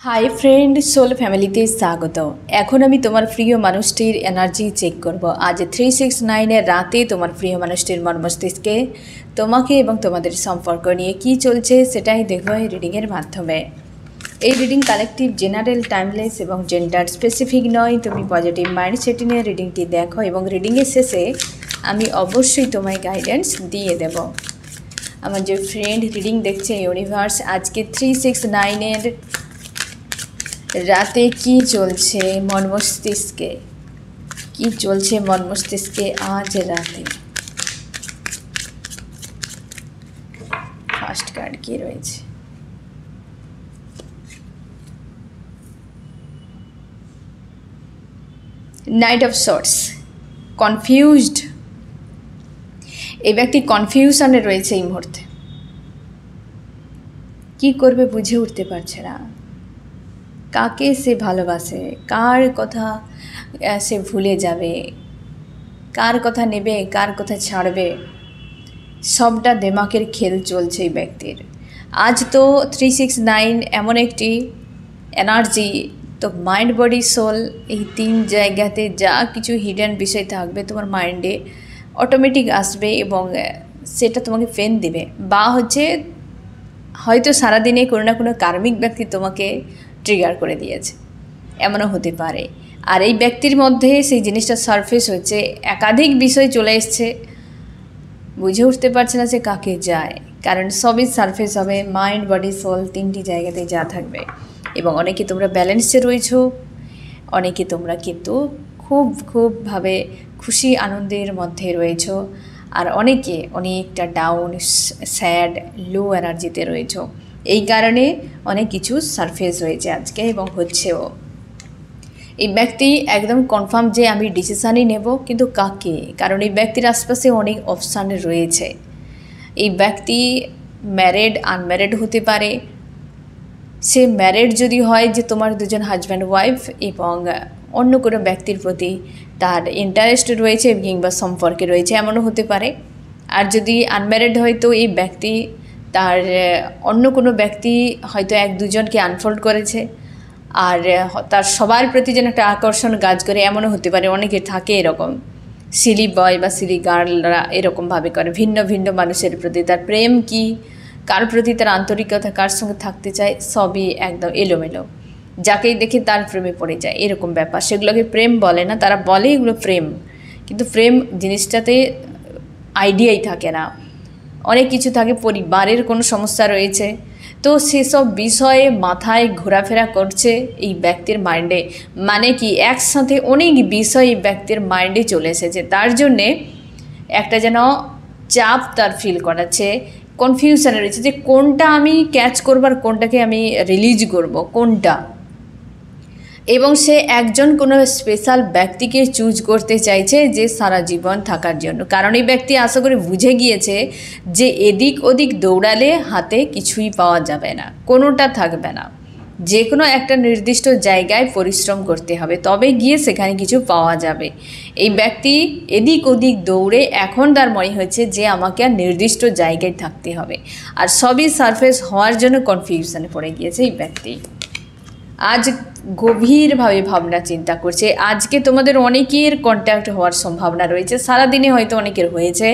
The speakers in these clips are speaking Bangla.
হাই ফ্রেন্ড, সোল ফ্যামিলিতে স্বাগত। এখন আমি তোমার প্রিয় মানুষটির এনার্জি চেক করব। আজ 369-এর রাতে তোমার প্রিয় মানুষটির মন মস্তিষ্কে তোমাকে এবং তোমাদের সম্পর্ক নিয়ে কি চলছে সেটাই দেখবো এই রিডিংয়ের মাধ্যমে। এই রিডিং কালেকটিভ, জেনারেল, টাইমলেস এবং জেন্ডার স্পেসিফিক নয়। তুমি পজিটিভ মাইন্ডসেট নিয়ে রিডিংটি দেখো এবং রিডিংয়ের শেষে আমি অবশ্যই তোমায় গাইডেন্স দিয়ে দেব। আমার যে ফ্রেন্ড রিডিং দেখছে ইউনিভার্স, আজকে 369-এর রাতে কি চলছে মন মস্তিষ্কে, কি চলছে মন মস্তিষ্কে আজ রাতে। ফার্স্ট কার্ড কি রয়েছে? Night of swords. কনফিউজড, এই ব্যক্তি কনফিউশনে রয়েছে এই মুহূর্তে। কি করবে বুঝে উঠতে পারছে না। কাকে সে ভালোবাসে, কার কথা সে ভুলে যাবে, কার কথা নেবে, কার কথা ছাড়বে, সবটা দেমাকের খেল চলছে এই ব্যক্তির। আজ তো 369 এমন একটি এনার্জি, তো মাইন্ড, বডি, সোল, এই তিন জায়গাতে যা কিছু হিডেন বিষয় থাকবে তোমার মাইন্ডে অটোমেটিক আসবে এবং সেটা তোমাকে ফেন দেবে। বা হয়তো সারাদিনে কোনো না কোনো কার্মিক ব্যক্তি তোমাকে ট্রিগার করে দিয়েছে, এমনও হতে পারে। আর এই ব্যক্তির মধ্যে সেই জিনিসটা সারফেস হচ্ছে, একাধিক বিষয় চলে এসছে, বুঝে উঠতে পারছে না সে কাকে যায়, কারণ সবই সারফেস হবে। মাইন্ড, বডি, সোল তিনটি জায়গাতে যা থাকবে। এবং অনেকে তোমরা ব্যালেন্সে রয়েছো, অনেকে তোমরা কিন্তু খুবভাবে খুশি আনন্দের মধ্যে রয়েছো, আর অনেকে অনেকটা ডাউন, স্যাড, লো এনার্জিতে রয়েছো। এই কারণে অনেক কিছু সারফেস হয়েছে আজকে এবং হচ্ছেও। এই ব্যক্তি একদম কনফার্ম যে আমি ডিসিশানই নেব, কিন্তু কাকে? কারণ এই ব্যক্তির আশপাশে অনেক অপশান রয়েছে। এই ব্যক্তি ম্যারেড, আনম্যারেড হতে পারে। সে ম্যারেড যদি হয়, যে তোমার দুজন হাজব্যান্ড ওয়াইফ এবং অন্য কোনো ব্যক্তির প্রতি তার ইন্টারেস্ট রয়েছে কিংবা সম্পর্কে রয়েছে, এমনও হতে পারে। আর যদি আনম্যারেড হয়, তো এই ব্যক্তি তার অন্য কোনো ব্যক্তি হয়তো এক দুজনকে আনফোল্ড করেছে, আর তার সবার প্রতি যেন একটা আকর্ষণ কাজ করে, এমনও হতে পারে। অনেকে থাকে এরকম, সিলি বয় বা সিলি গার্লরা এরকমভাবে করে, ভিন্ন ভিন্ন মানুষের প্রতি তার প্রেম কি, কার প্রতি তার আন্তরিকতা, কার সঙ্গে থাকতে চায়, সবই একদম এলোমেলো। যাকেই দেখে তার প্রেমে পড়ে যায়, এরকম ব্যাপার। সেগুলোকে প্রেম বলে না, তারা বলে এগুলো প্রেম, কিন্তু প্রেম জিনিসটাতে আইডিয়াই থাকে না। অনেক কিছু থাকে, পরিবারের কোনো সমস্যা রয়েছে, তো সেসব বিষয়ে মাথায় ঘোরাফেরা করছে এই ব্যক্তির মাইন্ডে। মানে কি, একসাথে অনেক বিষয় এই ব্যক্তির মাইন্ডে চলে এসেছে, তার জন্যে একটা যেন চাপ তার ফিল করাচ্ছে, কনফিউশনে রয়েছে যে কোনটা আমি ক্যাচ করবো আর কোনটাকে আমি রিলিজ করব, কোনটা। এবং সে একজন কোনো স্পেশাল ব্যক্তিকে চুজ করতে চাইছে যে সারা জীবন থাকার জন্য। কারণ এই ব্যক্তি আশা করে বুঝে গিয়েছে যে এদিক ওদিক দৌড়ালে হাতে কিছুই পাওয়া যাবে না, কোনোটা থাকবে না। যে কোনো একটা নির্দিষ্ট জায়গায় পরিশ্রম করতে হবে, তবে গিয়ে সেখানে কিছু পাওয়া যাবে। এই ব্যক্তি এদিক ওদিক দৌড়ে এখন তার মনে হচ্ছে যে আমাকে আর নির্দিষ্ট জায়গায় থাকতে হবে, আর সবই সারফেস হওয়ার জন্য কনফিউশনে পড়ে গিয়েছে এই ব্যক্তি। আজ গভীরভাবে ভাবনা চিন্তা করছে। আজকে তোমাদের অনেকের কন্ট্যাক্ট হওয়ার সম্ভাবনা রয়েছে, সারাদিনে হয়তো অনেকের হয়েছে,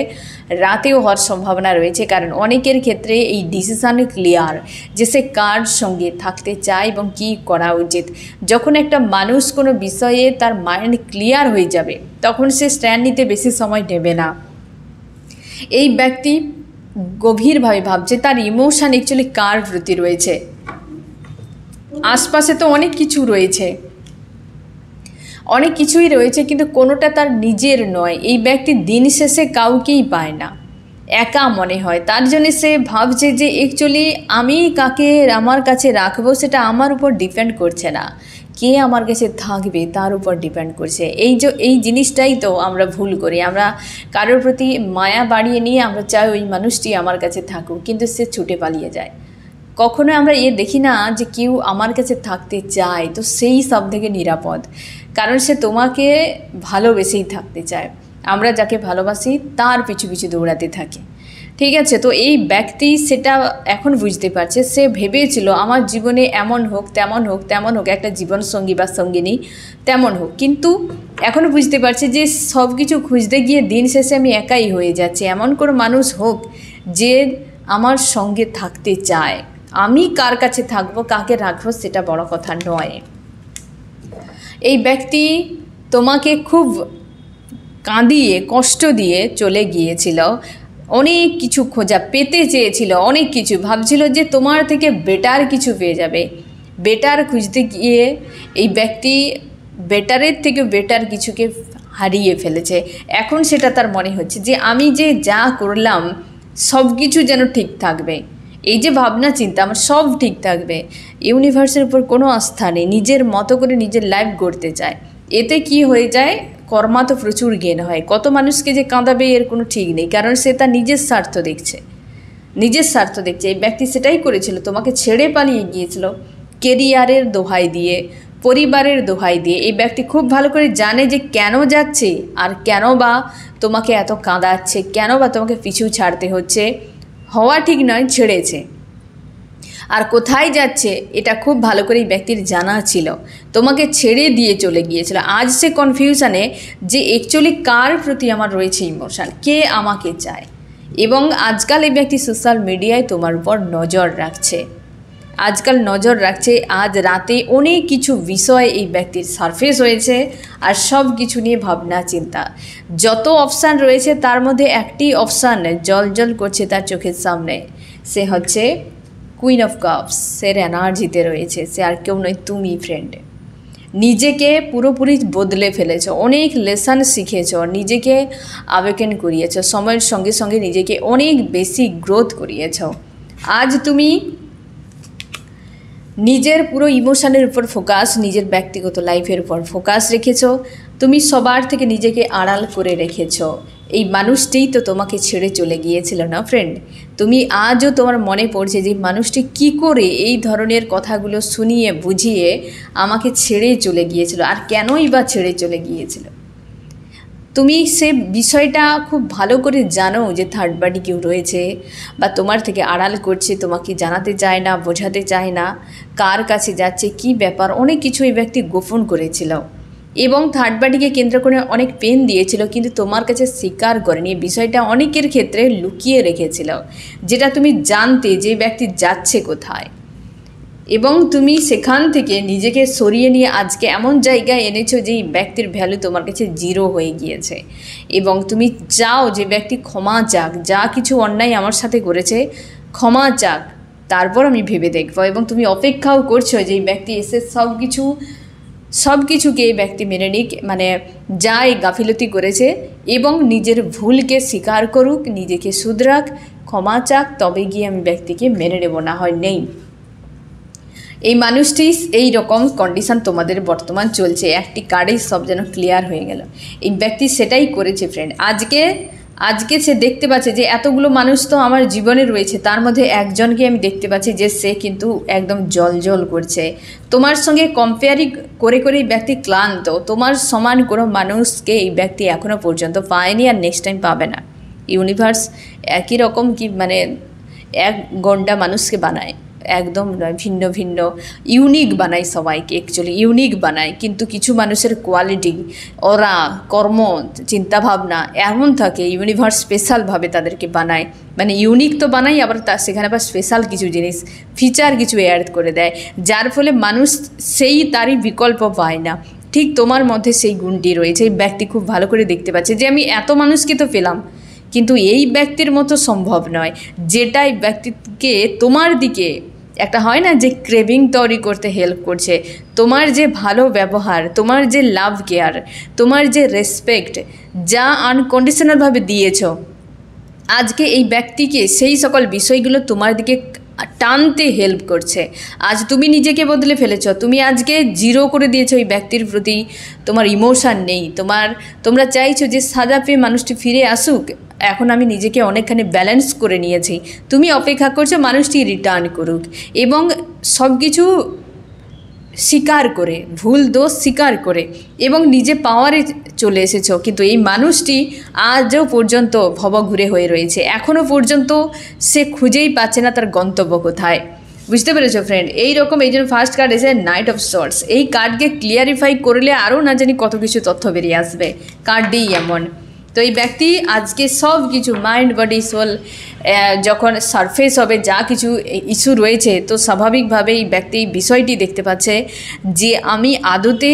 রাতেও হওয়ার সম্ভাবনা রয়েছে। কারণ অনেকের ক্ষেত্রে এই ডিসিশান ক্লিয়ার যে সে কার সঙ্গে থাকতে চায় এবং কি করা উচিত। যখন একটা মানুষ কোনো বিষয়ে তার মাইন্ড ক্লিয়ার হয়ে যাবে, তখন সে স্ট্যান্ড নিতে বেশি সময় নেবে না। এই ব্যক্তি গভীরভাবে ভাবছে তার ইমোশান অ্যাকচুয়ালি কার প্রতি রয়েছে। আশপাশে তো অনেক কিছু রয়েছে, অনেক কিছুই রয়েছে, কিন্তু কোনোটা তার নিজের নয়। এই ব্যক্তি দিন শেষে কাউকেই পায় না, একা মনে হয়। তার জন্য সে ভাবছে যে অ্যাকচুয়ালি আমি কাকে আমার কাছে রাখবো সেটা আমার উপর ডিপেন্ড করছে না, কে আমার কাছে থাকবে তার উপর ডিপেন্ড করছে। এই জিনিসটাই তো আমরা ভুল করি। আমরা কারোর প্রতি মায়া বাড়িয়ে নিয়ে আমরা চাই ওই মানুষটি আমার কাছে থাকুক, কিন্তু সে ছুটে পালিয়ে যায়। কখনো আমরা দেখি না যে কেউ আমার কাছে থাকতে চায়, তো সেই সব থেকে নিরাপদ, কারণ সে তোমাকে ভালোবেসেই থাকতে চায়। আমরা যাকে ভালোবাসি তার পিছু পিছু দৌড়াতে থাকি, ঠিক আছে, তো এই ব্যক্তি সেটা এখন বুঝতে পারছে। সে ভেবেছিল আমার জীবনে এমন হোক, তেমন হোক, তেমন হোক, একটা জীবনসঙ্গী বা সঙ্গিনী তেমন হোক, কিন্তু এখনও বুঝতে পারছে যে সব কিছু খুঁজতে গিয়ে দিন শেষে আমি একাই হয়ে যাচ্ছি। এমন কোনো মানুষ হোক যে আমার সঙ্গে থাকতে চায়। আমি কার কাছে থাকবো, কাকে রাখবো, সেটা বড় কথা নয়। এই ব্যক্তি তোমাকে খুব কাঁদিয়ে কষ্ট দিয়ে চলে গিয়েছিল, অনেক কিছু খোঁজা পেতে চেয়েছিল, অনেক কিছু ভাবছিল যে তোমার থেকে বেটার কিছু পেয়ে যাবে। বেটার খুঁজতে গিয়ে এই ব্যক্তি বেটারের থেকে বেটার কিছুকে হারিয়ে ফেলেছে। এখন সেটা তার মনে হচ্ছে যে আমি যে যা করলাম সব কিছু যেন ঠিক থাকবে, এই যে ভাবনা চিন্তা আমার সব ঠিক থাকবে, ইউনিভার্সের উপর কোনো আস্থা নেই, নিজের মতো করে নিজের লাইফ গড়তে চায়। এতে কি হয়ে যায়, কর্মা তো প্রচুর জ্ঞান হয়। কত মানুষকে যে কাঁদাবে এর কোনো ঠিক নেই, কারণ সে তার নিজের স্বার্থ দেখছে, নিজের স্বার্থ দেখছে। এই ব্যক্তি সেটাই করেছিল, তোমাকে ছেড়ে পালিয়ে গিয়েছিল কেরিয়ারের দোহাই দিয়ে, পরিবারের দোহাই দিয়ে। এই ব্যক্তি খুব ভালো করে জানে যে কেন যাচ্ছে আর কেন বা তোমাকে এত কাঁদাচ্ছে, কেন বা তোমাকে পিছু ছাড়তে হচ্ছে। হওয়া ঠিক নয়, ছেড়েছে। আর কোথায় যাচ্ছে এটা খুব ভালো করে এই ব্যক্তির জানা ছিল, তোমাকে ছেড়ে দিয়ে চলে গিয়েছিল। আজ সে কনফিউশনে যে অ্যাকচুয়ালি কার প্রতি আমার রয়েছে ইমোশন, কে আমাকে চায়। এবং আজকাল এই ব্যক্তি সোশ্যাল মিডিয়ায় তোমার উপর নজর রাখছে, আজকাল নজর রাখছে। আজ রাতে অনেক কিছু বিষয় এই ব্যক্তির সারফেস হয়েছে, আর সব কিছু নিয়ে ভাবনা চিন্তা। যত অপশান রয়েছে তার মধ্যে একটি অপশান জল জল করছে তার চোখের সামনে, সে হচ্ছে কুইন অফ কাপস। সে এনার্জিতে রয়েছে, সে আর কেউ নয়, তুমি ফ্রেন্ড। নিজেকে পুরোপুরি বদলে ফেলেছ, অনেক লেসন শিখেছ, নিজেকে আবেকেন করিয়েছ, সময়ের সঙ্গে সঙ্গে নিজেকে অনেক বেশি গ্রোথ করিয়েছ। আজ তুমি নিজের পুরো ইমোশনের উপর ফোকাস, নিজের ব্যক্তিগত লাইফের উপর ফোকাস রেখেছ। তুমি সবার থেকে নিজেকে আড়াল করে রেখেছ। এই মানুষটিই তো তোমাকে ছেড়ে চলে গিয়েছিল না ফ্রেন্ড। তুমি আজও তোমার মনে পড়ছে যে মানুষটি কি করে এই ধরনের কথাগুলো শুনিয়ে বুঝিয়ে আমাকে ছেড়ে চলে গিয়েছিল, আর কেনই বা ছেড়ে চলে গিয়েছিল। তুমি সে বিষয়টা খুব ভালো করে জানো যে থার্ড পার্টি কেউ রয়েছে বা তোমার থেকে আড়াল করছে, তোমাকে জানাতে চায় না, বোঝাতে চায় না, কার কাছে যাচ্ছে, কি ব্যাপার, অনেক কিছু এই ব্যক্তি গোপন করেছিল এবং থার্ড পার্টিকে কেন্দ্র করে অনেক পেন দিয়েছিল, কিন্তু তোমার কাছে স্বীকার করেনি। বিষয়টা অনেকের ক্ষেত্রে লুকিয়ে রেখেছিল, যেটা তুমি জানতে যে ব্যক্তি যাচ্ছে কোথায়, এবং তুমি সেখান থেকে নিজেকে সরিয়ে নিয়ে আজকে এমন জায়গায় এনেছো যে ব্যক্তির ভ্যালু তোমার কাছে জিরো হয়ে গিয়েছে। এবং তুমি চাও যে ব্যক্তি ক্ষমা চাক, যা কিছু অন্যায় আমার সাথে করেছে ক্ষমা চাক, তারপর আমি ভেবে দেখবো। এবং তুমি অপেক্ষাও করছো যে এই ব্যক্তি এসে সব কিছুকে এই ব্যক্তি মেনে নিক, মানে যা এই গাফিলতি করেছে, এবং নিজের ভুলকে স্বীকার করুক, নিজেকে শুধরাক, ক্ষমা চাক, তবে গিয়ে আমি ব্যক্তিকে মেনে নেব, না হয় নেই। এই মানুষটি এই রকম কন্ডিশন তোমাদের বর্তমান চলছে, একটি কার্ডেই সব যেন ক্লিয়ার হয়ে গেল। এই ব্যক্তি সেটাই করেছে ফ্রেন্ড। আজকে সে দেখতে পাচ্ছে যে এতগুলো মানুষ তো আমার জীবনে রয়েছে, তার মধ্যে একজনকে আমি দেখতে পাচ্ছি যে সে কিন্তু একদম জল করছে। তোমার সঙ্গে কম্পেয়ারিং করে করে এই ব্যক্তি ক্লান্ত। তোমার সমান কোনো মানুষকে এই ব্যক্তি এখনও পর্যন্ত পায়নি, আর নেক্সট টাইম পাবে না। ইউনিভার্স একই রকম কি মানে এক গন্ডা মানুষকে বানায়, একদম নয়, ভিন্ন ভিন্ন ইউনিক বানায়, সবাইকে অ্যাকচুয়ালি ইউনিক বানায়, কিন্তু কিছু মানুষের কোয়ালিটি, ওরা কর্ম, চিন্তাভাবনা এমন থাকে, ইউনিভার্স স্পেশালভাবে তাদেরকে বানায়, মানে ইউনিক তো বানাই, আবার সেখানে আবার স্পেশাল কিছু জিনিস ফিচার কিছু অ্যাড করে দেয়, যার ফলে মানুষ তারই বিকল্প পায় না। ঠিক তোমার মধ্যে সেই গুণটি রয়েছে। এই ব্যক্তি খুব ভালো করে দেখতে পাচ্ছে যে আমি এত মানুষকে তো পেলাম, কিন্তু এই ব্যক্তির মতো সম্ভব নয়, যেটা এই ব্যক্তিকে তোমার দিকে একটা হয় না যে ক্রেভিং তৈরি করতে হেল্প করছে। তোমার যে ভালো ব্যবহার, তোমার যে লাভ কেয়ার, তোমার যে রেসপেক্ট, যা আনকন্ডিশনালভাবে দিয়েছ, আজকে এই ব্যক্তিকে সেই সকল বিষয়গুলো তোমার দিকে টানতে হেল্প করছে। আজ তুমি নিজেকে বদলে ফেলেছ, তুমি আজকে জিরো করে দিয়েছো এই ব্যক্তির প্রতি, তোমার ইমোশান নেই, তোমরা চাইছো যে সাজা পেয়ে মানুষটি ফিরে আসুক। এখন আমি নিজেকে অনেকখানি ব্যালেন্স করে নিয়েছি, তুমি অপেক্ষা করছো মানুষটি রিটার্ন করুক, এবং সব কিছু স্বীকার করে, ভুল দোষ স্বীকার করে, এবং নিজে পাওয়ারে চলে এসেছো, কিন্তু এই মানুষটি আজও পর্যন্ত ভবঘুরে হয়ে রয়েছে। এখনও পর্যন্ত সে খুঁজেই পাচ্ছে না তার গন্তব্য কোথায়। বুঝতে পেরেছো ফ্রেন্ড? এই রকম, এই জন্য ফার্স্ট কার্ড এসে নাইট অফ সর্টস। এই কার্ডকে ক্লিয়ারিফাই করলে আরও না জানি কত কিছু তথ্য বেরিয়ে আসবে। কার্ডই এমন। তো এই ব্যক্তি আজকে সব কিছু মাইন্ড বডি সোল যখন সারফেস হবে, যা কিছু ইস্যু রয়েছে, তো স্বাভাবিকভাবে এই ব্যক্তি বিষয়টি দেখতে পাচ্ছে যে আমি আদতে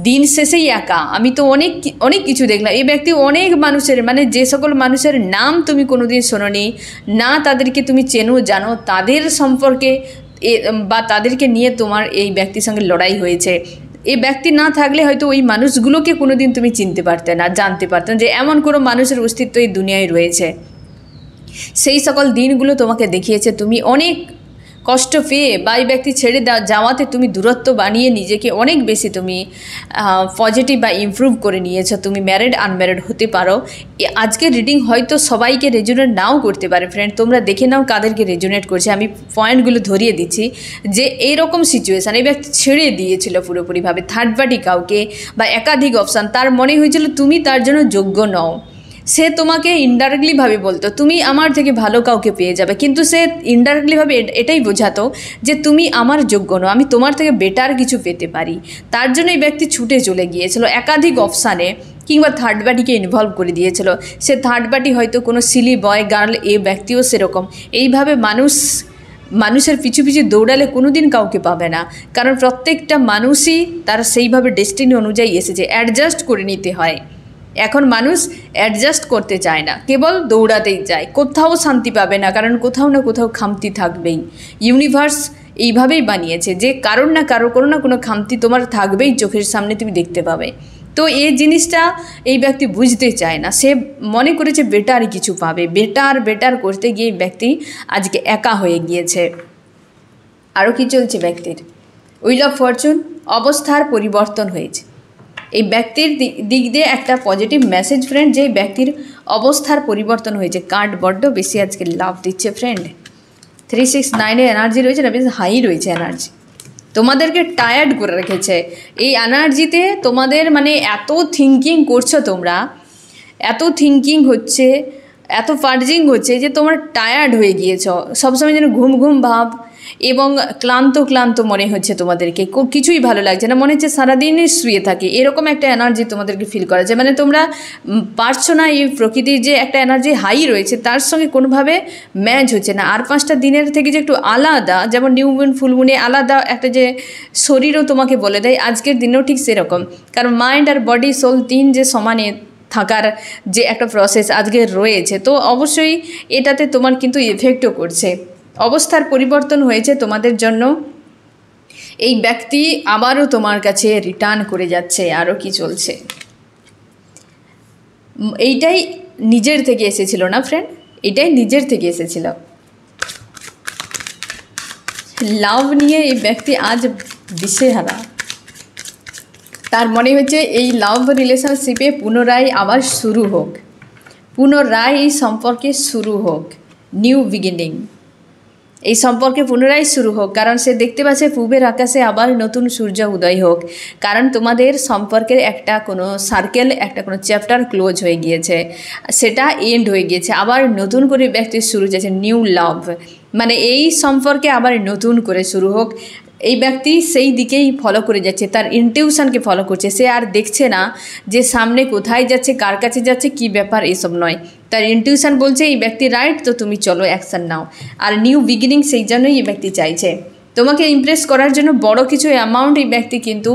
দিন শেষেই একা। আমি তো অনেক অনেক কিছু দেখলাম। এই ব্যক্তি অনেক মানুষের, মানে যে সকল মানুষের নাম তুমি কোনোদিন শোনোনি, না তাদেরকে তুমি চেনো জানো, তাদের সম্পর্কে বা তাদেরকে নিয়ে তোমার এই ব্যক্তির সঙ্গে লড়াই হয়েছে। এই ব্যক্তি না থাকলে হয়তো ওই মানুষগুলোকে কোনোদিন তুমি চিনতে পারতে না, জানতে পারতে না যে এমন কোনো মানুষের অস্তিত্ব এই দুনিয়ায় রয়েছে। সেই সকল দিনগুলো তোমাকে দেখিয়েছে তুমি অনেক কষ্ট পেয়ে বা এই ব্যক্তি ছেড়ে যাওয়াতে তুমি দূরত্ব বানিয়ে নিজেকে অনেক বেশি তুমি পজিটিভ বা ইমপ্রুভ করে নিয়েছো। তুমি ম্যারিড আনম্যারিড হতে পারো। আজকের রিডিং হয়তো সবাইকে রেজোনেট নাও করতে পারে ফ্রেন্ড, তোমরা দেখে নাও কাদেরকে রেজোনেট করছে। আমি পয়েন্টগুলো ধরিয়ে দিচ্ছি যে এইরকম সিচুয়েশান এই ব্যক্তি ছেড়ে দিয়েছিল পুরোপুরিভাবে থার্ড পার্টি কাউকে বা একাধিক অপশান। তার মনে হয়েছিল তুমি তার জন্য যোগ্য নও। সে তোমাকে ইনডাইরেক্টলিভাবে বলতো তুমি আমার থেকে ভালো কাউকে পেয়ে যাবে, কিন্তু সে ইনডাইরেক্টলিভাবে এটাই বোঝাতো যে তুমি আমার যোগ্য নও, আমি তোমার থেকে বেটার কিছু পেতে পারি। তার জন্য এই ব্যক্তি ছুটে চলে গিয়েছিল একাধিক অপশানে, কিংবা থার্ড পার্টিকে ইনভলভ করে দিয়েছিল। সে থার্ড পার্টি হয়তো কোনো সিলি বয় গার্ল, এই ব্যক্তিও সেরকম। এইভাবে মানুষের পিছু পিছু দৌড়ালে কোনো দিন কাউকে পাবে না, কারণ প্রত্যেকটা মানুষই তার সেইভাবে ডেস্টিনি অনুযায়ী এসেছে। অ্যাডজাস্ট করে নিতে হয়। এখন মানুষ অ্যাডজাস্ট করতে চায় না, কেবল দৌড়াতেই চায়। কোথাও শান্তি পাবে না, কারণ কোথাও না কোথাও খামতি থাকবেই। ইউনিভার্স এইভাবেই বানিয়েছে যে কারোর না কারো কোনো না কোনো খামতি তোমার থাকবেই, চোখের সামনে তুমি দেখতে পাবে। তো এই জিনিসটা এই ব্যক্তি বুঝতে চায় না। সে মনে করেছে বেটার কিছু পাবে, বেটার করতে গিয়ে ব্যক্তি আজকে একা হয়ে গিয়েছে। আরও কি চলছে ব্যক্তির? হুইল অফ ফরচুন, অবস্থার পরিবর্তন হয়েছে। এই ব্যক্তির দিক দিয়ে একটা পজিটিভ মেসেজ ফ্রেন্ড, যে ব্যক্তির অবস্থার পরিবর্তন হয়েছে। কার্ড বড্ড বেশি আজকে লাভ দিচ্ছে ফ্রেন্ড। 369 এনার্জি রয়েছে না, বেশ হাই রয়েছে এনার্জি। তোমাদেরকে টায়ার্ড করে রেখেছে এই এনার্জিতে। তোমাদের মানে এত থিঙ্কিং করছো তোমরা, এত থিঙ্কিং হচ্ছে, এত পার্জিং হচ্ছে যে তোমার টায়ার্ড হয়ে গিয়েছ। সবসময় যেন ঘুম ঘুম ভাব এবং ক্লান্ত মনে হচ্ছে তোমাদেরকে, কিছুই ভালো লাগছে না, মনে হচ্ছে সারাদিনই শুয়ে থাকে। এরকম একটা এনার্জি তোমাদেরকে ফিল করা যায়। মানে তোমরা পারছো না, এই প্রকৃতির যে একটা এনার্জি হাই রয়েছে তার সঙ্গে কোনোভাবে ম্যাচ হচ্ছে না। আর 5টা দিনের থেকে যে একটু আলাদা, যেমন নিউ মুন ফুল মুনে আলাদা একটা যে শরীরও তোমাকে বলে দেয়, আজকের দিনেও ঠিক সেরকম। কারণ মাইন্ড আর বডি সোল তিন যে সমানে থাকার যে একটা প্রসেস আজকে রয়েছে, তো অবশ্যই এটাতে তোমার কিন্তু এফেক্টও করছে। অবস্থার পরিবর্তন হয়েছে তোমাদের জন্য। এই ব্যক্তি আবারও তোমার কাছে রিটার্ন করে যাচ্ছে। আরও কি চলছে? এইটাই নিজের থেকে এসেছিল না ফ্রেন্ড, এটাই নিজের থেকে এসেছিল। লাভ নিয়ে এই ব্যক্তি আজ দিশেহারা। তার মনে হচ্ছে এই লাভ রিলেশনশিপে পুনরায় আবার শুরু হোক, পুনরায় এই সম্পর্কে শুরু হোক, নিউ বিগিনিং। এই সম্পর্কে পুনরায় শুরু হোক, কারণ সে দেখতে পাচ্ছে পূবের আকাশে আবার নতুন সূর্য উদয় হোক। কারণ তোমাদের সম্পর্কের একটা কোনো সার্কেল, একটা কোনো চ্যাপ্টার ক্লোজ হয়ে গিয়েছে, সেটা এন্ড হয়ে গিয়েছে। আবার নতুন করে ব্যক্তির শুরু হয়েছে, নিউ লাভ। মানে এই সম্পর্কে আবার নতুন করে শুরু হোক। এই ব্যক্তি সেই দিকেই ফলো করে যাচ্ছে, তার ইনটিউশনকে ফলো করছে। সে আর দেখছে না যে সামনে কোথায় যাচ্ছে, কার কাছে যাচ্ছে, কি ব্যাপার, এসব নয়। তার ইনটিউশন বলছে এই ব্যক্তি রাইট, তো তুমি চলো অ্যাকশান নাও। আর নিউ বিগিনিং সেই জন্যই এই ব্যক্তি চাইছে তোমাকে ইমপ্রেস করার জন্য। বড় কিছু অ্যামাউন্ট এই ব্যক্তি কিন্তু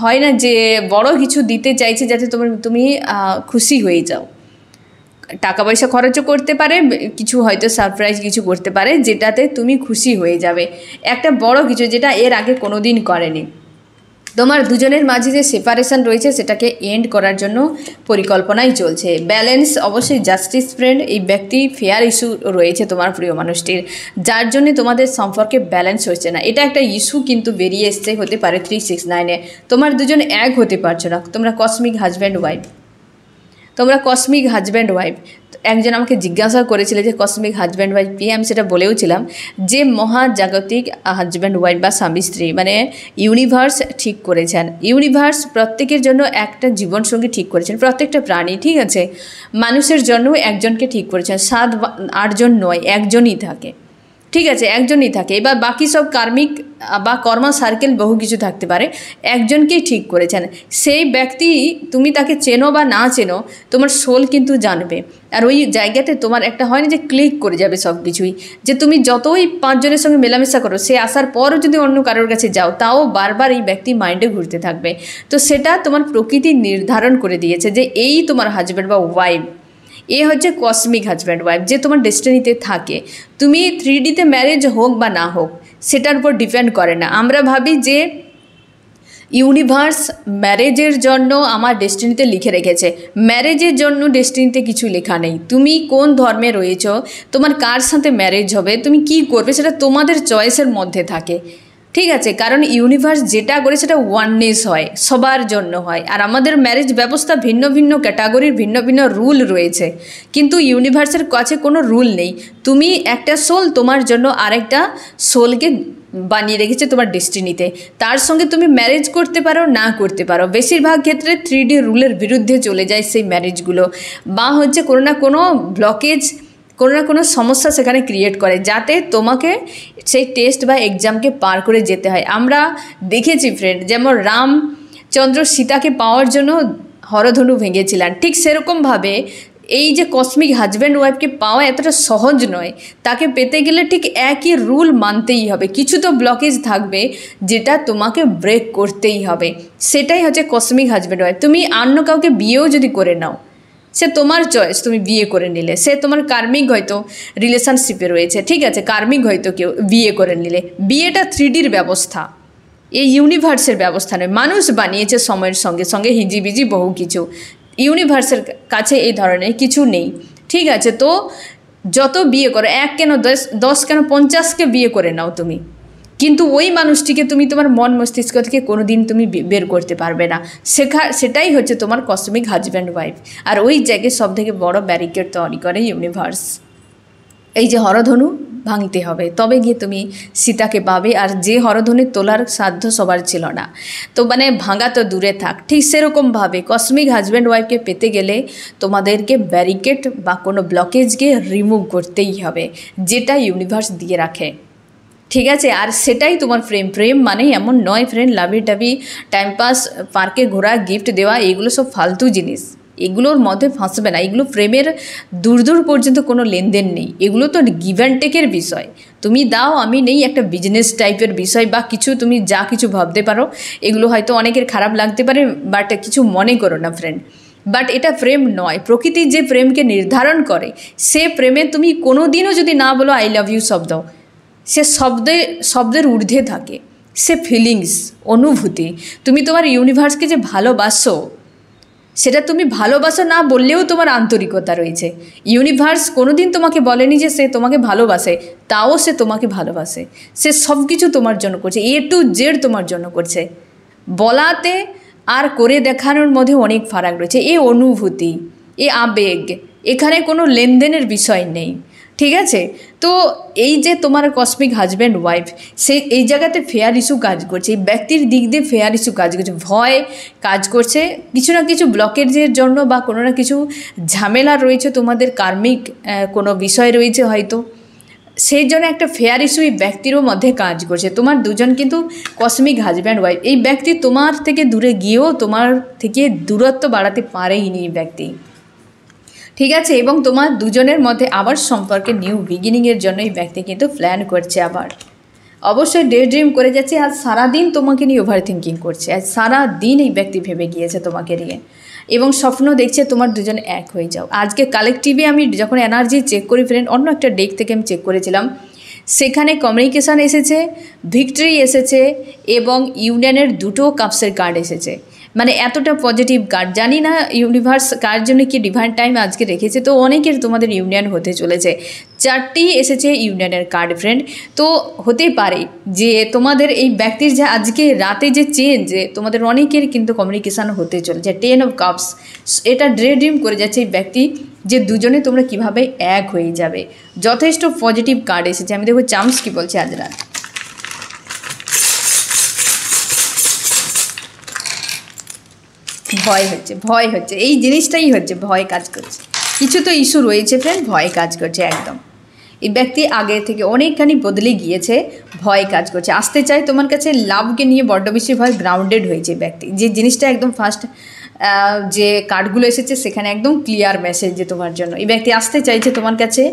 হয় না যে বড় কিছু দিতে চাইছে যাতে তুমি খুশি হয়ে যাও। টাকা পয়সা খরচও করতে পারে, কিছু হয়তো সারপ্রাইজ কিছু করতে পারে যেটাতে তুমি খুশি হয়ে যাবে। একটা বড় কিছু যেটা এর আগে কোনো দিন করেনি। তোমার দুজনের মাঝে যে সেপারেশন রয়েছে সেটাকে এন্ড করার জন্য পরিকল্পনাই চলছে। ব্যালেন্স, অবশ্যই জাস্টিস ফ্রেন্ড। এই ব্যক্তি ফেয়ার ইস্যু রয়েছে তোমার প্রিয় মানুষটির, যার জন্য তোমাদের সম্পর্কে ব্যালেন্স হচ্ছে না। এটা একটা ইস্যু কিন্তু বেরিয়ে এসছে, হতে পারে 369-এ। তোমার দুজন এক হতে পারছো না, তোমরা কসমিক হাজব্যান্ড ওয়াইফ, একজন আমাকে জিজ্ঞাসা করেছিল যে কসমিক হাজব্যান্ড ওয়াইফ কি, আমি সেটা বলেওছিলাম যে মহাজাগতিক হাজব্যান্ড ওয়াইফ বা স্বামী স্ত্রী মানে ইউনিভার্স ঠিক করেছেন। ইউনিভার্স প্রত্যেকের জন্য একটা জীবনসঙ্গী ঠিক করেছেন, প্রত্যেকটা প্রাণী, ঠিক আছে, মানুষের জন্য একজনকে ঠিক করেছেন, 7-8 জন নয়, একজনই থাকে, ঠিক আছে, একজনই থাকে। এবার বাকি সব কার্মিক বা কর্মা সার্কেল বহু কিছু থাকতে পারে, একজনকেই ঠিক করেছেন। সেই ব্যক্তি তুমি তাকে চেনো বা না চেনো, তোমার সোল কিন্তু জানবে। আর ওই জায়গাতে তোমার একটা হয় না যে ক্লিক করে যাবে সব কিছুই, যে তুমি যতই 5 জনের সঙ্গে মেলামেশা করো, সে আসার পরও যদি অন্য কারোর কাছে যাও, তাও বারবার এই ব্যক্তি মাইন্ডে ঘুরতে থাকবে। তো সেটা তোমার প্রকৃতি নির্ধারণ করে দিয়েছে যে এই তোমার হাজব্যান্ড বা ওয়াইফ, এ হচ্ছে কসমিক হাজব্যান্ড ওয়াইফ যে তোমার ডেস্টিনিতে থাকে। তুমি 3Dতে ম্যারেজ হোক বা না হোক সেটার উপর ডিপেন্ড করে না। আমরা ভাবি যে ইউনিভার্স ম্যারেজের জন্য আমার ডেস্টিনিতে লিখে রেখেছে, ম্যারেজের জন্য ডেস্টিনিতে কিছু লেখা নেই। তুমি কোন ধর্মে রয়েছ, তোমার কার সাথে ম্যারেজ হবে, তুমি কি করবে, সেটা তোমাদের চয়েসের মধ্যে থাকে, ঠিক আছে। কারণ ইউনিভার্স যেটা করে সেটা ওয়াননেস হয়, সবার জন্য হয়। আর আমাদের ম্যারেজ ব্যবস্থা ভিন্ন ভিন্ন ক্যাটাগরির ভিন্ন ভিন্ন রুল রয়েছে, কিন্তু ইউনিভার্সের কাছে কোনো রুল নেই। তুমি একটা সোল, তোমার জন্য আরেকটা সোলকে বানিয়ে রেখেছে তোমার ডেস্টিনিতে, তার সঙ্গে তুমি ম্যারেজ করতে পারো না করতে পারো। বেশিরভাগ ক্ষেত্রে 3D রুলের বিরুদ্ধে চলে যায় সেই ম্যারেজগুলো, বা হচ্ছে কোনো না কোনো ব্লকেজ, কোনো না কোনো সমস্যা সেখানে ক্রিয়েট করে, যাতে তোমাকে সেই টেস্ট বা এক্সামকে পার করে যেতে হয়। আমরা দেখেছি ফ্রেন্ড, যেমন রামচন্দ্র সীতাকে পাওয়ার জন্য হরধনু ভেঙেছিলেন, ঠিক সেরকমভাবে এই যে কসমিক হাজব্যান্ড ওয়াইফকে পাওয়া এতটা সহজ নয়। তাকে পেতে গেলে ঠিক একই রুল মানতেই হবে, কিছু তো ব্লকেজ থাকবে যেটা তোমাকে ব্রেক করতেই হবে। সেটাই হচ্ছে কসমিক হাজব্যান্ড ওয়াইফ। তুমি অন্য কাউকে বিয়েও যদি করে নাও, সে তোমার চয়েস, তুমি বিয়ে করে নিলে, সে তোমার কার্মিক হয়তো রিলেশনশিপে রয়েছে, ঠিক আছে, কার্মিক হয়তো কেউ বিয়ে করে নিলে। বিয়েটা 3Dর ব্যবস্থা, এই ইউনিভার্সের ব্যবস্থা নয়। মানুষ বানিয়েছে সময়ের সঙ্গে সঙ্গে হিজিবিজি বহু কিছু, ইউনিভার্সের কাছে এই ধরনের কিছু নেই, ঠিক আছে। তো যত বিয়ে করো, 1 কেন 10 কেন 50কে বিয়ে করে নাও তুমি, কিন্তু ওই মানুষটিকে তুমি তোমার মন মস্তিষ্ক থেকে কোনো দিন তুমি বের করতে পারবে না। সেটাই হচ্ছে তোমার কসমিক হাজব্যান্ড ওয়াইফ। আর ওই জায়গায় সবথেকে বড় ব্যারিকেড তৈরি করে ইউনিভার্স। এই যে হরধনু ভাঙতে হবে, তবে গিয়ে তুমি সীতাকে পাবে। আর যে হরধনু তোলার সাধ্য সবার ছিল না, তো মানে ভাঙা তো দূরে থাক। ঠিক সেরকমভাবে কসমিক হাজব্যান্ড ওয়াইফকে পেতে গেলে তোমাদেরকে ব্যারিকেড বা কোনো ব্লকেজকে রিমুভ করতেই হবে, যেটা ইউনিভার্স দিয়ে রাখে, ঠিক আছে। আর সেটাই তোমার প্রেম মানে এমন নয় ফ্রেন্ড লাভি টাভি টাইম পাস, পার্কে ঘোরা, গিফট দেওয়া, এগুলো সব ফালতু জিনিস, এগুলোর মধ্যে ফাঁসবে না। এগুলো প্রেমের দূর দূর পর্যন্ত কোনো লেনদেন নেই, এগুলো তো গিভ অ্যান্ড টেকের বিষয়। তুমি দাও আমি নেই, একটা বিজনেস টাইপের বিষয়, বা কিছু তুমি যা কিছু ভাবতে পারো। এগুলো হয়তো অনেকের খারাপ লাগতে পারে, বাট কিছু মনে করো না ফ্রেন্ড। বাট এটা প্রেম নয়। প্রকৃতি যে প্রেমকে নির্ধারণ করে, সে প্রেমে তুমি কোনো দিনও যদি না বলো আই লাভ ইউ শব্দ, সে শব্দের ঊর্ধ্বে থাকে, সে ফিলিংস, অনুভূতি। তুমি তোমার ইউনিভার্সকে যে ভালোবাসো, সেটা তুমি ভালোবাসো না বললেও তোমার আন্তরিকতা রয়েছে। ইউনিভার্স কোনো দিন তোমাকে বলেনি যে সে তোমাকে ভালোবাসে, তাও সে তোমাকে ভালোবাসে। সে সব কিছু তোমার জন্য করছে, A to Z তোমার জন্য করছে। বলাতে আর করে দেখানোর মধ্যে অনেক ফারাক রয়েছে। এ অনুভূতি, এ আবেগ, এখানে কোনো লেনদেনের বিষয় নেই, ঠিক আছে। তো এই যে তোমার কসমিক হাজব্যান্ড ওয়াইফ, সে এই জায়গাতে ফেয়ার ইস্যু কাজ করছে, এই ব্যক্তির দিক দিয়ে ফেয়ার ইস্যু কাজ করছে, ভয় কাজ করছে, কিছু না কিছু ব্লকেজের জন্য বা কোনো না কিছু ঝামেলা রয়েছে, তোমাদের কার্মিক কোনো বিষয় রয়েছে হয়তো, সেই জন্য একটা ফেয়ার ইস্যু এই ব্যক্তিরও মধ্যে কাজ করছে। তোমার দুজন কিন্তু কসমিক হাজব্যান্ড ওয়াইফ, এই ব্যক্তি তোমার থেকে দূরে গিয়েও তোমার থেকে দূরত্ব বাড়াতে পারেইনি এই ব্যক্তি, ঠিক আছে। এবং তোমার দুজনের মধ্যে আবার সম্পর্কে নিউ বিগিনিংয়ের জন্য এই ব্যক্তি কিন্তু প্ল্যান করছে, আবার অবশ্যই ডে ড্রিম করে যাচ্ছে। আজ সারাদিন তোমাকে নিয়ে ওভার থিঙ্কিং করছে, আজ সারাদিন এই ব্যক্তি ভেবে গিয়েছে তোমাকে নিয়ে, এবং স্বপ্ন দেখছে তোমার দুজন এক হয়ে যাও। আজকে কালেকটিভে আমি যখন এনার্জি চেক করি ফ্রেন্ড, অন্য একটা ডেক থেকে আমি চেক করেছিলাম, সেখানে কমিউনিকেশান এসেছে, ভিক্টরি এসেছে, এবং ইউনিয়নের 2টো কাপসের কার্ড এসেছে। মানে এতটা পজিটিভ কার্ড, জানি না ইউনিভার্স কার জন্য কি ডিভাইন টাইম আজকে রেখেছে। তো অনেকের তোমাদের ইউনিয়ন হতে চলেছে, 4টি এসেছে ইউনিয়নের কার্ড ফ্রেন্ড। তো হতে পারে যে তোমাদের এই ব্যক্তির যে আজকে রাতে যে চেঞ্জ, তোমাদের অনেকের কিন্তু কমিউনিকেশান হতে চলেছে। 10 of কাপস, এটা ডে ড্রিম করে যাচ্ছে এই ব্যক্তি যে দুজনে তোমরা কিভাবে এক হয়ে যাবে। যথেষ্ট পজিটিভ কার্ড এসেছে। আমি দেখো চান্স কি বলছে আজ রাত। ভয় হচ্ছে এই জিনিসটাই হচ্ছে, ভয় কাজ করছে। কিছু তো ইস্যু রয়েছে ফ্রেন্ড, ভয় কাজ করছে একদম। এই ব্যক্তি আগে থেকে অনেকখানি বদলে গিয়েছে, ভয় কাজ করছে, আসতে চায় তোমার কাছে। লাভকে নিয়ে বড্ড বেশি ভয়, গ্রাউন্ডেড হয়েছে ব্যক্তি। যে জিনিসটা একদম ফার্স্ট যে কার্ডগুলো এসেছে সেখানে একদম ক্লিয়ার মেসেজ যে তোমার জন্য এই ব্যক্তি আসতে চাইছে তোমার কাছে,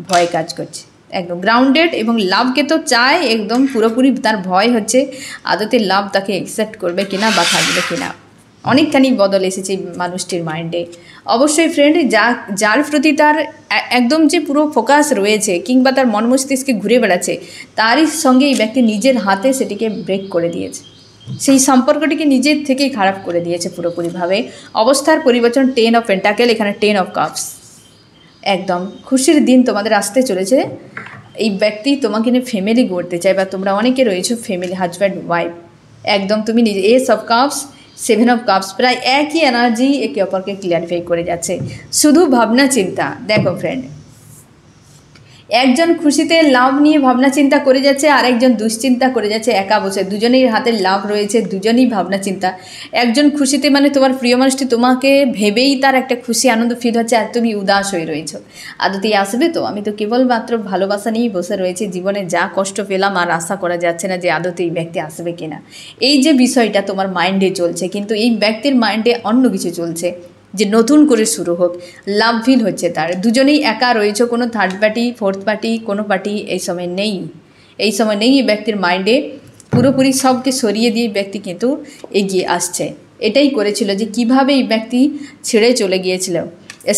ভয় কাজ করছে একদম গ্রাউন্ডেড। এবং লাভকে তো চায় একদম পুরোপুরি, তার ভয় হচ্ছে আদতে লাভ তাকে অ্যাকসেপ্ট করবে কিনা বা থাকবে কিনা। অনেকখানি বদল এসেছে মানুষটির মাইন্ডে। অবশ্যই ফ্রেন্ড, যার প্রতি তার একদম যে পুরো ফোকাস রয়েছে কিংবা তার মন মস্তিষ্কে ঘুরে বেড়াচ্ছে, তারই সঙ্গে এই ব্যক্তি নিজের হাতে সেটিকে ব্রেক করে দিয়েছে। সেই সম্পর্কটিকে নিজের থেকেই খারাপ করে দিয়েছে পুরোপুরিভাবে। অবস্থার পরিবর্তন, 10 অফ পেন্টাকেল, এখানে 10 অফ কাপস। একদম খুশির দিন তোমাদের আসতে চলেছে। এই ব্যক্তি তোমাকে নিয়ে ফ্যামিলি গড়তে চায়, বা তোমরা অনেকে রয়েছো ফ্যামিলি, হাজব্যান্ড ওয়াইফ। একদম তুমি নিজে, S of cups, 7 of cups, প্রায় একই এনার্জি একে অপরকে ক্লিয়ারিফাই করে যাচ্ছে। শুধু ভাবনা চিন্তা। দেখো ফ্রেন্ড, একজন খুশিতে লাভ নিয়ে ভাবনা চিন্তা করে যাচ্ছে, আর একজন দুশ্চিন্তা করে যাচ্ছে একা বসে। দুজনেই হাতে লাভ রয়েছে, দুজনেই ভাবনা চিন্তা। একজন খুশিতে মানে তোমার প্রিয় মানুষটি তোমাকে ভেবেই তার একটা খুশি আনন্দ ফিল হচ্ছে, আর তুমি উদাস হয়ে রয়েছো। আদতেই আসবে তো? আমি তো কেবলমাত্র ভালোবাসা নিয়েই বসে রয়েছি। জীবনে যা কষ্ট পেলাম আর আশা করা যাচ্ছে না যে আদতে এই ব্যক্তি আসবে কিনা। এই যে বিষয়টা তোমার মাইন্ডে চলছে, কিন্তু এই ব্যক্তির মাইন্ডে অন্য কিছু চলছে, যে নতুন করে শুরু হোক, লাভ ফিল হচ্ছে তার। দুজনেই একা রয়েছে, কোনো থার্ড পার্টি, ফোর্থ পার্টি, কোনো পার্টি এই সময় নেই। এই সময় নেই এই ব্যক্তির মাইন্ডে। পুরোপুরি সবকে সরিয়ে দিয়ে ব্যক্তি কিন্তু এগিয়ে আসছে। এটাই করেছিল যে কিভাবে এই ব্যক্তি ছেড়ে চলে গিয়েছিল,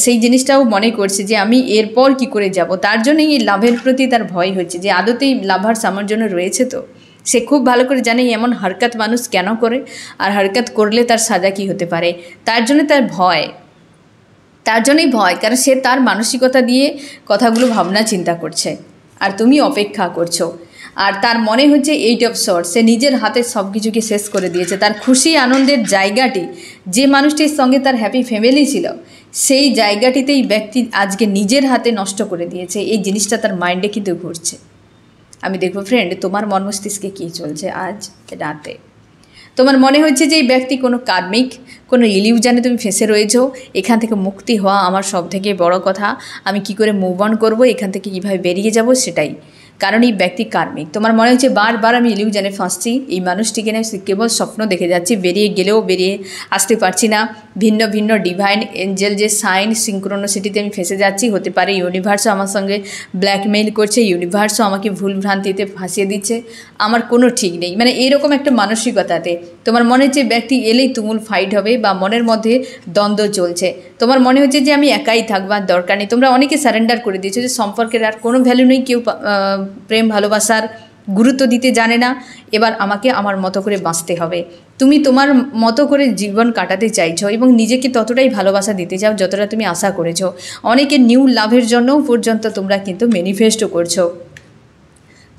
সেই জিনিসটাও মনে করছে যে আমি এরপর কি করে যাব। তার জন্যই এই লাভের প্রতি তার ভয় হচ্ছে, যে আদতেই লাভার আমার জন্য রয়েছে তো। সে খুব ভালো করে জানে এমন হরকত মানুষ কেন করে, আর হরকত করলে তার সাজা কী হতে পারে। তার জন্য তার ভয়, তার জন্যই ভয়, কারণ সে তার মানসিকতা দিয়ে কথাগুলো ভাবনা চিন্তা করছে, আর তুমি অপেক্ষা করছো। আর তার মনে হচ্ছে 8 অফ সর্টস, সে নিজের হাতে সব কিছুকে শেষ করে দিয়েছে। তার খুশি আনন্দের জায়গাটি, যে মানুষটির সঙ্গে তার হ্যাপি ফ্যামিলি ছিল, সেই জায়গাটিতেই ব্যক্তি আজকে নিজের হাতে নষ্ট করে দিয়েছে। এই জিনিসটা তার মাইন্ডে কিন্তু ঘুরছে। আমি দেখবো ফ্রেন্ড, তোমার মন মস্তিষ্কে কী চলছে আজ রাতে। তোমার মনে হচ্ছে যে এই ব্যক্তি কোনো কার্মিক, কোনো ইলিউশনে তুমি ফেসে রয়েছো। এখান থেকে মুক্তি হওয়া আমার সব থেকে বড় কথা। আমি কি করে মুভ অন করবো, এখান থেকে কীভাবে বেরিয়ে যাব, সেটাই। কারণ এই ব্যক্তি কার্মিক। তোমার মনে হচ্ছে বারবার আমি ইলিউশনে ফাঁসছি, এই মানুষটিকে না কেবল স্বপ্ন দেখে যাচ্ছি, বেরিয়ে গেলেও বেরিয়ে আসতে পারছি না। ভিন্ন ভিন্ন ডিভাইন এঞ্জেল যে সাইন সিঙ্ক্রোনোসিটিতে আমি ফেসে যাচ্ছি। হতে পারে ইউনিভার্সও আমার সঙ্গে ব্ল্যাকমেইল করছে, ইউনিভার্সও আমাকে ভুল ভ্রান্তিতে ফাঁসিয়ে দিচ্ছে, আমার কোনো ঠিক নেই। মানে এরকম একটা মানসিকতাতে তোমার মনে হচ্ছে ব্যক্তি এলেই তুমুল ফাইট হবে, বা মনের মধ্যে দ্বন্দ্ব চলছে। তোমার মনে হচ্ছে যে আমি একাই থাকবার দরকার নেই। তোমরা অনেকে সারেন্ডার করে দিয়েছো, যে সম্পর্কের আর কোনো ভ্যালু নেই, কেউ প্রেম ভালোবাসার গুরুত্ব দিতে জানে না, এবার আমাকে আমার মতো করে বাঁচতে হবে। তুমি তোমার মতো করে জীবন কাটাতে চাইছো, এবং নিজেকে ততটাই ভালোবাসা দিতে চাও যতটা তুমি আশা করেছো। অনেকে নিউ লাভের জন্যও পর্যন্ত তোমরা কিন্তু ম্যানিফেস্টও করছো।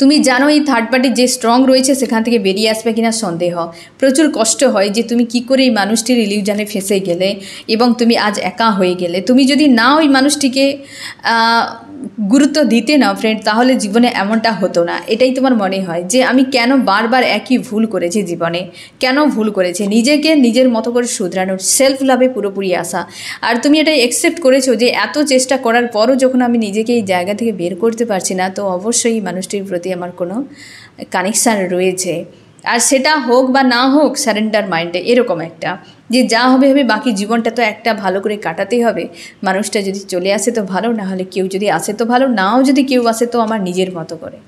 তুমি জানো এই থার্ড পার্টি যে স্ট্রং রয়েছে সেখান থেকে বেরিয়ে আসবে কিনা সন্দেহ। প্রচুর কষ্ট হয় যে তুমি কি করে এই মানুষটির ইলিউশনে ফেসে গেলে, এবং তুমি আজ একা হয়ে গেলে। তুমি যদি না ওই মানুষটিকে গুরুত্ব দিতে না ফ্রেন্ড, তাহলে জীবনে এমনটা হতো না। এটাই তোমার মনে হয় যে আমি কেন বারবার একই ভুল করেছি জীবনে, কেন ভুল করেছি। নিজেকে নিজের মতো করে শুধরানোর, সেলফ লাভে পুরোপুরি আসা। আর তুমি এটা অ্যাকসেপ্ট করেছো যে এত চেষ্টা করার পরও যখন আমি নিজেকে এই জায়গা থেকে বের করতে পারছি না, তো অবশ্যই মানুষটির প্রতি আমার কোনো কানেকশান রয়েছে। আর সেটা হোক বা না হোক, সারেন্ডার মাইন্ডে এরকম একটা, যে যা হবে হবে, বাকি জীবনটা তো একটা ভালো করে কাটাতেই হবে। মানুষটা যদি চলে আসে তো ভালো, না হলে কেউ যদি আসে তো ভালো, নাও যদি কেউ আসে তো আমার নিজের মতো করে,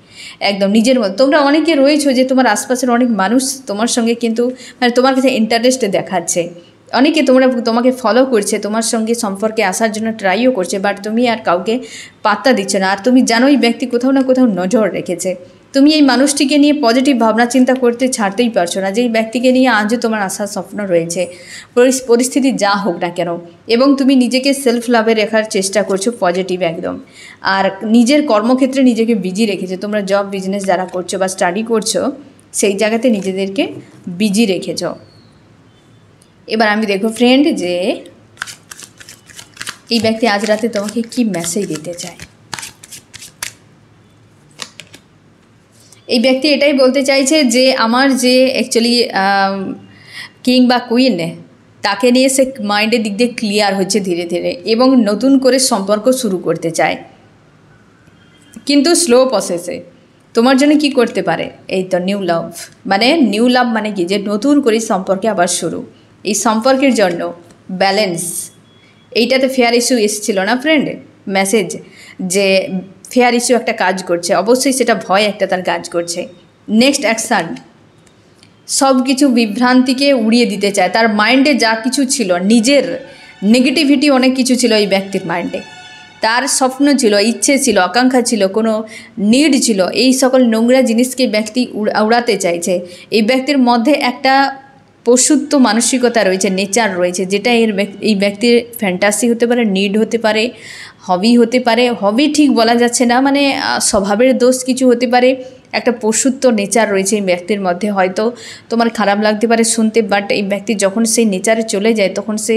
একদম নিজের মতো। তোমরা অনেকে রয়েছো যে তোমার আশপাশের অনেক মানুষ তোমার সঙ্গে কিন্তু মানে তোমার কাছে ইন্টারেস্ট দেখাচ্ছে। অনেকে তোমাকে ফলো করছে, তোমার সঙ্গে সম্পর্কে আসার জন্য ট্রাইও করছে, বাট তুমি আর কাউকে পাত্তা দিচ্ছে না। আর তুমি জানো এই ব্যক্তি কোথাও না কোথাও নজর রেখেছে। তুমি এই মানুষটিকে নিয়ে পজিটিভ ভাবনা চিন্তা করতে ছাড়তেই পারছো না, যে এই ব্যক্তিকে নিয়ে আজও তোমার আসার স্বপ্ন রয়েছে, পরিস্থিতি যা হোক না কেন। এবং তুমি নিজেকে সেলফ লাভে রাখার চেষ্টা করছো, পজিটিভ একদম। আর নিজের কর্মক্ষেত্রে নিজেকে বিজি রেখেছো। তোমরা জব বিজনেস যারা করছো বা স্টাডি করছো, সেই জায়গাতে নিজেদেরকে বিজি রেখেছো। এবার আমি দেখো ফ্রেন্ড, যে এই ব্যক্তি আজ রাতে তোমাকে কি মেসেজ দিতে চায়? এই ব্যক্তি এটাই বলতে চাইছে যে আমার যে অ্যাকচুয়ালি কিং বা কুইন, তাকে নিয়ে সে মাইন্ডের দিক দিয়ে ক্লিয়ার হচ্ছে ধীরে ধীরে এবং নতুন করে সম্পর্ক শুরু করতে চায়, কিন্তু স্লো প্রসেসে। তোমার জন্য কি করতে পারে? এই তো নিউ লাভ। নিউ লাভ মানে কি, যে নতুন করে সম্পর্কে আবার শুরু। এই সম্পর্কের জন্য ব্যালেন্স, এইটাতে ফেয়ার ইস্যু এসেছিল না ফ্রেন্ড, মেসেজ যে ফেয়ার ইস্যু একটা কাজ করছে, অবশ্যই সেটা ভয় একটা তার কাজ করছে। নেক্সট অ্যাকশান, সব কিছু বিভ্রান্তিকে উড়িয়ে দিতে চায়। তার মাইন্ডে যা কিছু ছিল, নিজের নেগেটিভিটি অনেক কিছু ছিল এই ব্যক্তির মাইন্ডে, তার স্বপ্ন ছিল, ইচ্ছে ছিল, আকাঙ্ক্ষা ছিল, কোনো নিড ছিল, এই সকল নোংরা জিনিসকে ব্যক্তি উড়াতে চাইছে। এই ব্যক্তির মধ্যে একটা পশুত্ব মানসিকতা রয়েছে, নেচার রয়েছে, যেটা এই ব্যক্তির ফ্যান্টাসি হতে পারে, নিড হতে পারে, হবি হতে পারে। হবি ঠিক বলা যাচ্ছে না, স্বভাবের দোষ কিছু হতে পারে। একটা পশুত্ব নেচার রয়েছে এই ব্যক্তির মধ্যে। হয়তো তোমার খারাপ লাগতে পারে শুনতে, বাট এই ব্যক্তি যখন সেই নেচারে চলে যায় তখন সে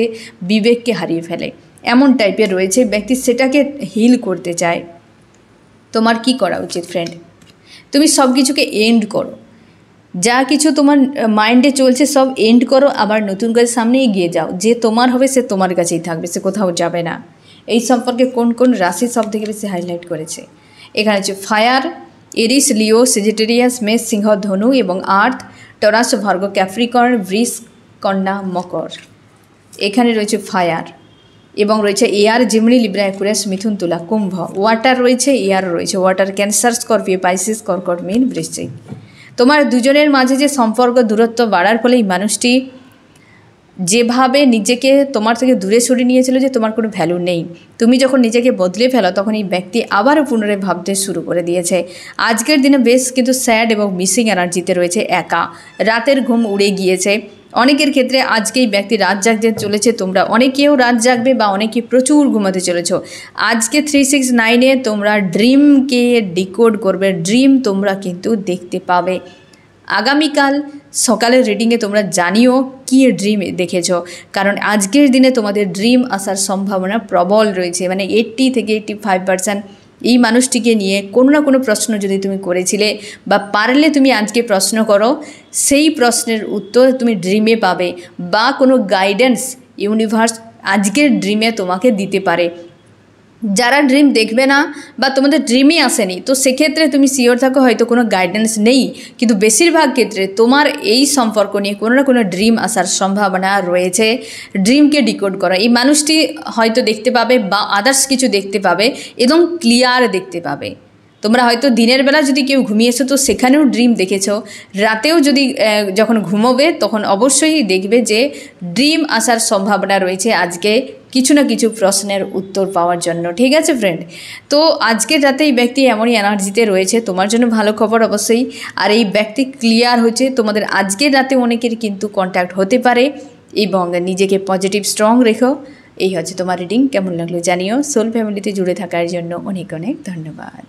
বিবেককে হারিয়ে ফেলে, এমন টাইপের রয়েছে ব্যক্তি, সেটাকে হিল করতে চায়। তোমার কি করা উচিত ফ্রেন্ড? তুমি সব কিছুকে এন্ড করো, যা কিছু তোমার মাইন্ডে চলছে সব এন্ড করো, আবার নতুন করে সামনে এগিয়ে যাও। যে তোমার হবে সে তোমার কাছেই থাকবে, সে কোথাও যাবে না। এই সম্পর্কে কোন কোন রাশি সব থেকে বেশি হাইলাইট করেছে? এখানে হচ্ছে ফায়ার, এরিস, লিও, সেজিটেরিয়াস, মেষ, সিংহ, ধনু এবং আর্থ, টরাস, ভার্গ, ক্যাপ্রিকর্ন, বৃষ, কন্যা, মকর। এখানে রয়েছে ফায়ার এবং রয়েছে এয়ার, জিমনি, লিব্রা, অ্যাকুয়ারিয়াস, মিথুন, তুলা, কুম্ভ। ওয়াটার রয়েছে, এয়ার রয়েছে, ওয়াটার ক্যান্সার, স্করপিও, পাইসিস, কর্কট, মীন, বৃশ্চিক। তোমার দুজনের মাঝে যে সম্পর্ক দূরত্ব বাড়ার ফলে এই মানুষটি যেভাবে নিজেকে তোমার থেকে দূরে সরিয়ে নিয়েছিল যে তোমার কোনো ভ্যালু নেই, তুমি যখন নিজেকে বদলে ফেলো তখন এই ব্যক্তি আবারও পুনরায় ভাবতে শুরু করে দিয়েছে। আজকের দিনে বেশ কিন্তু স্যাড এবং মিসিং এনার্জিতে রয়েছে, একা, রাতের ঘুম উড়ে গিয়েছে। অনেকের ক্ষেত্রে আজকে এই ব্যক্তি রাত জাগতে চলেছে, তোমরা অনেকেও রাত জাগবে বা অনেকে প্রচুর ঘুমাতে চলেছ। আজকে 369-এ তোমরা ড্রিমকে ডিকোড করবে, ড্রিম তোমরা কিন্তু দেখতে পাবে। আগামীকাল সকালের রিডিংয়ে তোমরা জানিও কী ড্রিম দেখেছ, কারণ আজকের দিনে তোমাদের ড্রিম আসার সম্ভাবনা প্রবল রয়েছে। 80 থেকে 85% এই মানুষটিকে নিয়ে কোনো না কোনো প্রশ্ন যদি তুমি করেছিলে বা পারলে তুমি আজকে প্রশ্ন করো, সেই প্রশ্নের উত্তর তুমি ড্রিমে পাবে বা কোনো গাইডেন্স ইউনিভার্স আজকের ড্রিমে তোমাকে দিতে পারে। যারা ড্রিম দেখবে না বা তোমাদের ড্রিমই আসেনি, তো সেক্ষেত্রে তুমি শিওর থাকো হয়তো কোনো গাইডেন্স নেই, কিন্তু বেশিরভাগ ক্ষেত্রে তোমার এই সম্পর্ক নিয়ে কোনো না কোনো ড্রিম আসার সম্ভাবনা রয়েছে। ড্রিমকে ডিকোড করা, এই মানুষটি হয়তো দেখতে পাবে বা আদার্স কিছু দেখতে পাবে এবং ক্লিয়ার দেখতে পাবে। তোমরা হয়তো দিনের বেলা যদি কেউ ঘুমিয়েছো তো সেখানেও ড্রিম দেখেছো, রাতেও যদি যখন ঘুমোবে তখন অবশ্যই দেখবে যে ড্রিম আসার সম্ভাবনা রয়েছে আজকে কিছু না কিছু প্রশ্নের উত্তর পাওয়ার জন্য। ঠিক আছে ফ্রেন্ড, তো আজকের রাতে এই ব্যক্তি এমনই এনার্জিতে রয়েছে, তোমার জন্য ভালো খবর অবশ্যই। আর এই ব্যক্তি ক্লিয়ার হচ্ছে, তোমাদের আজকের রাতে অনেকের কিন্তু কন্ট্যাক্ট হতে পারে এবং নিজেকে পজিটিভ স্ট্রং রেখো। এই হচ্ছে তোমার রিডিং, কেমন লাগলো জানিও। সোল ফ্যামিলিতে জুড়ে থাকার জন্য অনেক অনেক ধন্যবাদ।